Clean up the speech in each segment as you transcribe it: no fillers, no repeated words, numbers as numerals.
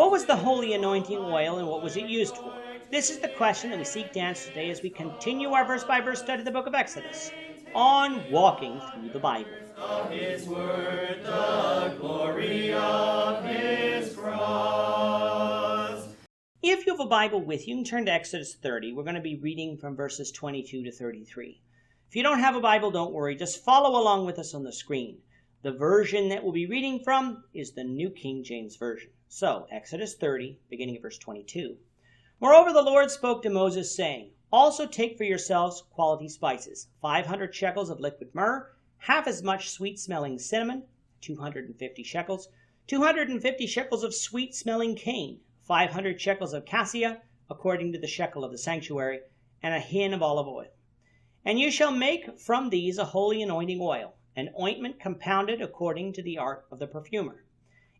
What was the holy anointing oil and what was it used for? This is the question that we seek to answer today as we continue our verse-by-verse study of the book of Exodus on walking through the Bible. Of his word, the glory of his cross. If you have a Bible with you, you can turn to Exodus 30. We're going to be reading from verses 22 to 33. If you don't have a Bible, don't worry. Just follow along with us on the screen. The version that we'll be reading from is the New King James Version. So, Exodus 30, beginning at verse 22. Moreover, the Lord spoke to Moses, saying, Also take for yourselves quality spices, 500 shekels of liquid myrrh, half as much sweet-smelling cinnamon, 250 shekels, 250 shekels of sweet-smelling cane, 500 shekels of cassia, according to the shekel of the sanctuary, and a hin of olive oil. And you shall make from these a holy anointing oil, an ointment compounded according to the art of the perfumer.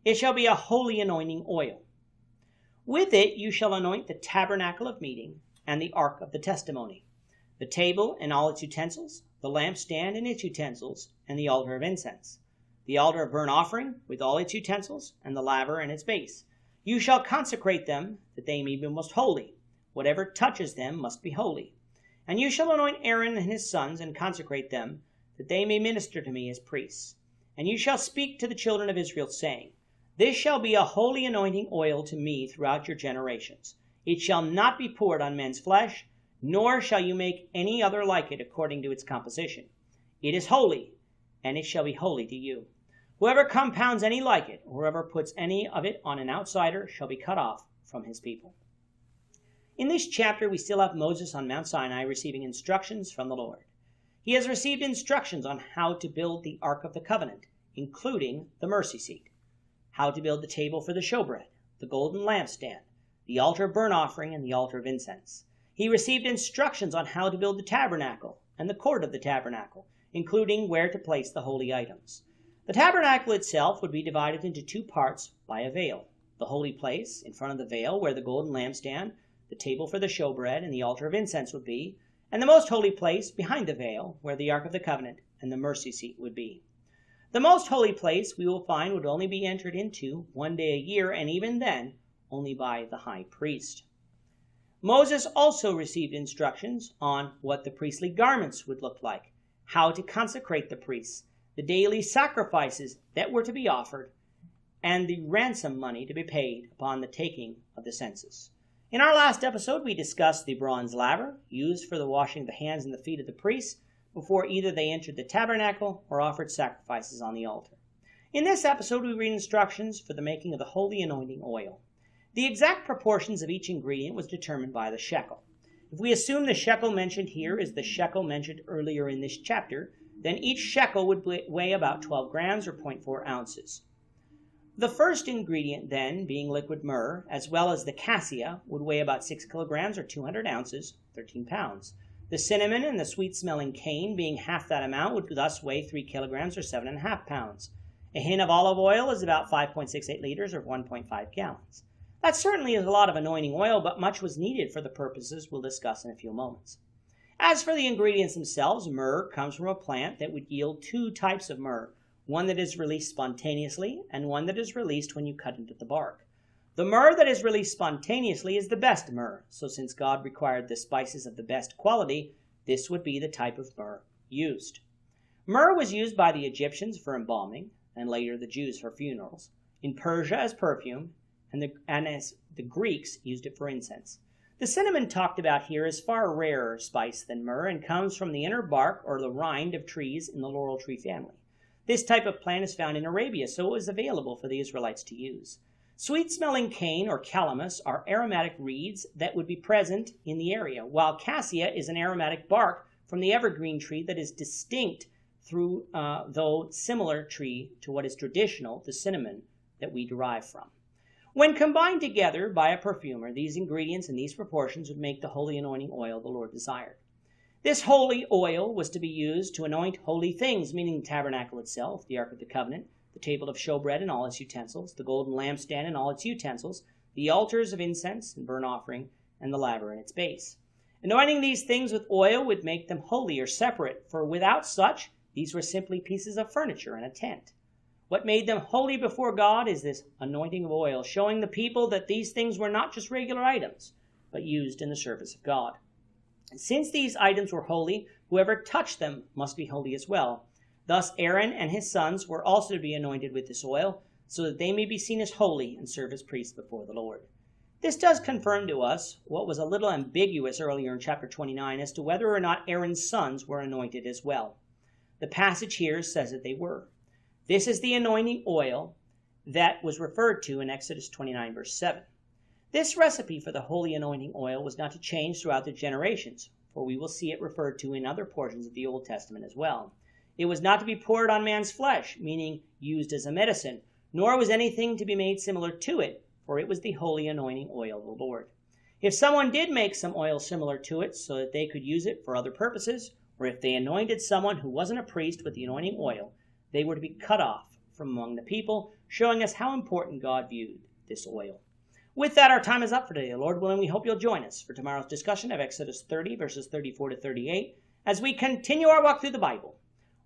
It shall be a holy anointing oil. With it you shall anoint the tabernacle of meeting and the ark of the testimony, the table and all its utensils, the lampstand and its utensils, and the altar of incense, the altar of burnt offering with all its utensils, and the laver and its base. You shall consecrate them, that they may be most holy. Whatever touches them must be holy. And you shall anoint Aaron and his sons, and consecrate them, that they may minister to me as priests. And you shall speak to the children of Israel, saying, This shall be a holy anointing oil to me throughout your generations. It shall not be poured on men's flesh, nor shall you make any other like it according to its composition. It is holy, and it shall be holy to you. Whoever compounds any like it, or whoever puts any of it on an outsider, shall be cut off from his people. In this chapter, we still have Moses on Mount Sinai receiving instructions from the Lord. He has received instructions on how to build the Ark of the Covenant, including the mercy seat, how to build the table for the showbread, the golden lampstand, the altar of burnt offering, and the altar of incense. He received instructions on how to build the tabernacle and the court of the tabernacle, including where to place the holy items. The tabernacle itself would be divided into two parts by a veil. The holy place, in front of the veil, where the golden lampstand, the table for the showbread, and the altar of incense would be, and the most holy place behind the veil, where the Ark of the Covenant and the mercy seat would be. The most holy place, we will find, would only be entered into one day a year, and even then, only by the high priest. Moses also received instructions on what the priestly garments would look like, how to consecrate the priests, the daily sacrifices that were to be offered, and the ransom money to be paid upon the taking of the census. In our last episode, we discussed the bronze laver used for the washing of the hands and the feet of the priests before either they entered the tabernacle or offered sacrifices on the altar. In this episode, we read instructions for the making of the holy anointing oil. The exact proportions of each ingredient was determined by the shekel. If we assume the shekel mentioned here is the shekel mentioned earlier in this chapter, then each shekel would weigh about 12 grams or 0.4 ounces. The first ingredient then, being liquid myrrh, as well as the cassia, would weigh about 6 kilograms or 200 ounces, 13 pounds. The cinnamon and the sweet-smelling cane, being half that amount, would thus weigh 3 kilograms or 7.5 pounds. A hin of olive oil is about 5.68 liters or 1.5 gallons. That certainly is a lot of anointing oil, but much was needed for the purposes we'll discuss in a few moments. As for the ingredients themselves, myrrh comes from a plant that would yield two types of myrrh, one that is released spontaneously and one that is released when you cut into the bark. The myrrh that is released spontaneously is the best myrrh, so since God required the spices of the best quality, this would be the type of myrrh used. Myrrh was used by the Egyptians for embalming, and later the Jews for funerals, in Persia as perfume, and as the Greeks used it for incense. The cinnamon talked about here is far rarer spice than myrrh and comes from the inner bark or the rind of trees in the laurel tree family. This type of plant is found in Arabia, so it was available for the Israelites to use. Sweet-smelling cane or calamus are aromatic reeds that would be present in the area, while cassia is an aromatic bark from the evergreen tree that is distinct through, though similar tree to what is traditional, the cinnamon that we derive from. When combined together by a perfumer, these ingredients in these proportions would make the holy anointing oil the Lord desired. This holy oil was to be used to anoint holy things, meaning the tabernacle itself, the Ark of the Covenant, the table of showbread and all its utensils, the golden lampstand and all its utensils, the altars of incense and burnt offering, and the laver and its base. Anointing these things with oil would make them holy or separate, for without such, these were simply pieces of furniture and a tent. What made them holy before God is this anointing of oil, showing the people that these things were not just regular items, but used in the service of God. And since these items were holy, whoever touched them must be holy as well. Thus Aaron and his sons were also to be anointed with this oil, so that they may be seen as holy and serve as priests before the Lord. This does confirm to us what was a little ambiguous earlier in chapter 29 as to whether or not Aaron's sons were anointed as well. The passage here says that they were. This is the anointing oil that was referred to in Exodus 29, verse 7. This recipe for the holy anointing oil was not to change throughout the generations, for we will see it referred to in other portions of the Old Testament as well. It was not to be poured on man's flesh, meaning used as a medicine, nor was anything to be made similar to it, for it was the holy anointing oil of the Lord. If someone did make some oil similar to it so that they could use it for other purposes, or if they anointed someone who wasn't a priest with the anointing oil, they were to be cut off from among the people, showing us how important God viewed this oil. With that, our time is up for today. Lord willing, we hope you'll join us for tomorrow's discussion of Exodus 30, verses 34 to 38, as we continue our walk through the Bible,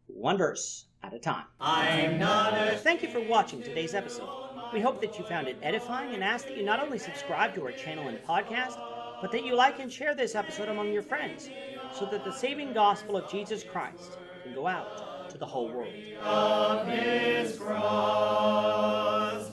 one verse at a time. Thank you for watching today's episode. We hope that you found it edifying and ask that you not only subscribe to our channel and podcast, but that you like and share this episode among your friends, so that the saving gospel of Jesus Christ can go out to the whole world. Of his cross.